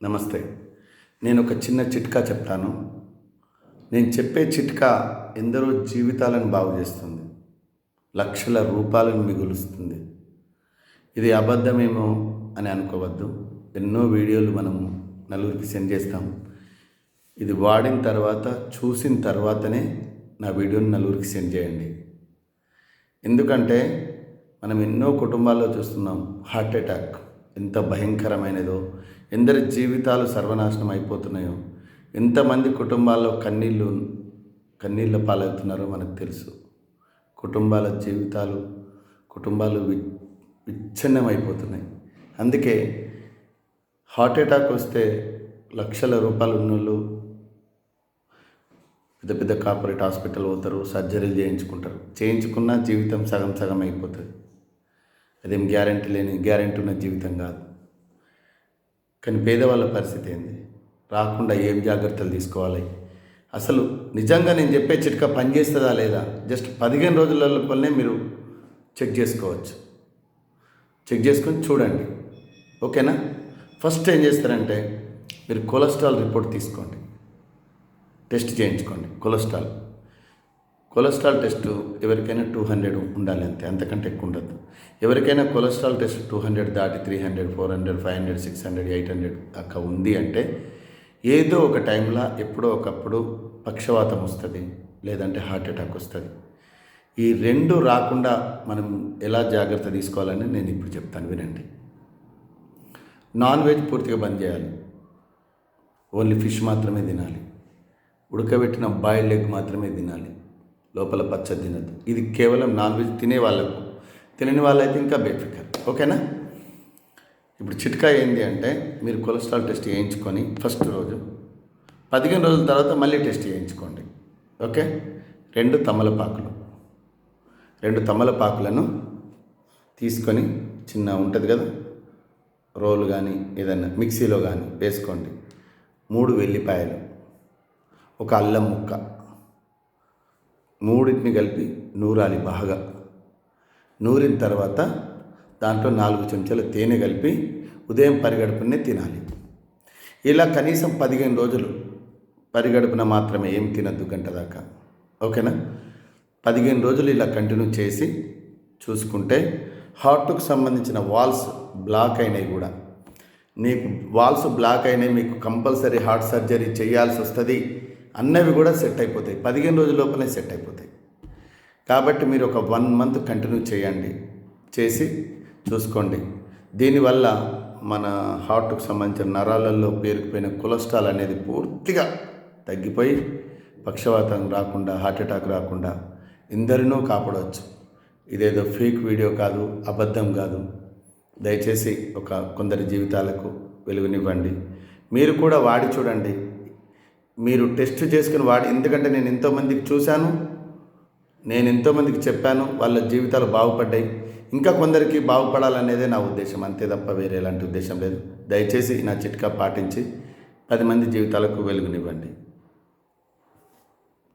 నమస్తే. నేను ఒక చిన్న చిట్కా చెప్తాను. నేను చెప్పే చిట్కా ఎందరో జీవితాలను బాగు చేస్తుంది, లక్షల రూపాయలను మిగులుస్తుంది. ఇది అబద్ధమేమో అని అనుకోవద్దు. ఎన్నో వీడియోలు మనము నలుగురికి సెండ్ చేస్తాం. ఇది వాడిన తర్వాత, చూసిన తర్వాతనే నా వీడియోని నలుగురికి సెండ్ చేయండి. ఎందుకంటే మనం ఎన్నో కుటుంబాల్లో చూస్తున్నాం, హార్ట్ అటాక్ ఎంత భయంకరమైనదో, ఎందరి జీవితాలు సర్వనాశనం అయిపోతున్నాయో, ఎంతమంది కుటుంబాల్లో కన్నీళ్ళ పాలవుతున్నారో మనకు తెలుసు. కుటుంబాల జీవితాలు, కుటుంబాలు విచ్ఛిన్నం అయిపోతున్నాయి. అందుకే హార్ట్ అటాక్ వస్తే లక్షల రూపాయలు ఉన్నోళ్ళు పెద్ద పెద్ద కార్పొరేట్ హాస్పిటల్ పోతారు, సర్జరీలు చేయించుకుంటారు. చేయించుకున్న జీవితం సగం సగం అయిపోతుంది. అదేం గ్యారెంటీ ఉన్న జీవితం కాదు. కానీ పేదవాళ్ళ పరిస్థితి ఏంది? రాకుండా ఏం జాగ్రత్తలు తీసుకోవాలి? అసలు నిజంగా నేను చెప్పే చిట్కా పనిచేస్తుందా లేదా? జస్ట్ 15 రోజుల లోపలనే మీరు చెక్ చేసుకోవచ్చు. చెక్ చేసుకొని చూడండి, ఓకేనా? ఫస్ట్ ఏం చేస్తారంటే, మీరు కొలెస్ట్రాల్ రిపోర్ట్ తీసుకోండి, టెస్ట్ చేయించుకోండి. కొలెస్ట్రాల్ టెస్ట్ ఎవరికైనా 200 ఉండాలి, అంతకంటే ఎక్కువ ఉండదు. ఎవరికైనా కొలెస్ట్రాల్ టెస్ట్ 200 దాటి 300, 400, 500, 600, 800 దాకా ఉంది అంటే ఏదో ఒక టైంలో ఎప్పుడో ఒకప్పుడు పక్షవాతం వస్తుంది, లేదంటే హార్ట్ అటాక్ వస్తుంది. ఈ రెండు రాకుండా మనం ఎలా జాగ్రత్త తీసుకోవాలని నేను ఇప్పుడు చెప్తాను, వినండి. నాన్ వెజ్ పూర్తిగా బంద్ చేయాలి. ఓన్లీ ఫిష్ మాత్రమే తినాలి. ఉడకబెట్టిన బాయిల్డ్ ఎగ్ మాత్రమే తినాలి. లోపల పచ్చడి తినద్దు. ఇది కేవలం నాన్ వెజ్ తినే వాళ్ళకు. తినని వాళ్ళైతే ఇంకా బేఫికర్, ఓకేనా? ఇప్పుడు చిట్కా ఏంటి అంటే, మీరు కొలెస్ట్రాల్ టెస్ట్ చేయించుకొని ఫస్ట్ రోజు 15 రోజుల తర్వాత మళ్ళీ టెస్ట్ చేయించుకోండి, ఓకే? 2 తమలపాకులను తీసుకొని, చిన్న ఉంటుంది కదా రోలు కానీ ఏదైనా మిక్సీలో కానీ వేసుకోండి. 3 వెల్లిపాయలు, ఒక అల్లం ముక్క, మూడింటిని కలిపి నూరాలి బాగా. నూరిన తర్వాత దాంట్లో 4 చెంచాల తేనె కలిపి ఉదయం పరిగడుపునే తినాలి. ఇలా కనీసం 15 రోజులు పరిగడుపున మాత్రమే, ఏం తినద్దు గంట దాకా, ఓకేనా? 15 రోజులు ఇలా కంటిన్యూ చేసి చూసుకుంటే హార్ట్కు సంబంధించిన వాల్స్ బ్లాక్ అయినాయి కూడా, నీకు వాల్స్ బ్లాక్ అయినాయి, మీకు కంపల్సరీ హార్ట్ సర్జరీ చేయాల్సి వస్తుంది అన్నవి కూడా సెట్ అయిపోతాయి. 15 రోజుల లోపలే సెట్ అయిపోతాయి. కాబట్టి మీరు ఒక 1 మంత్ కంటిన్యూ చేయండి, చేసి చూసుకోండి. దీనివల్ల మన హార్ట్కు సంబంధించిన నరాలలో పేరుకుపోయిన కొలెస్ట్రాల్ అనేది పూర్తిగా తగ్గిపోయి పక్షవాతం రాకుండా, హార్ట్ అటాక్ రాకుండా ఎందరినో కాపాడవచ్చు. ఇదేదో ఫేక్ వీడియో కాదు, అబద్ధం కాదు. దయచేసి కొందరి జీవితాలకు వెలుగునివ్వండి. మీరు కూడా వాడి చూడండి. మీరు టెస్ట్ చేసుకుని ఎందుకంటే నేను ఎంతోమందికి చూశాను, నేను ఎంతోమందికి చెప్పాను, వాళ్ళ జీవితాలు బాగుపడ్డాయి. ఇంకా కొందరికి బాగుపడాలనేదే నా ఉద్దేశం, అంతే తప్ప వేరే ఎలాంటి ఉద్దేశం లేదు. దయచేసి నా చిట్కా పాటించి 10 మంది జీవితాలకు వెలుగునివ్వండి.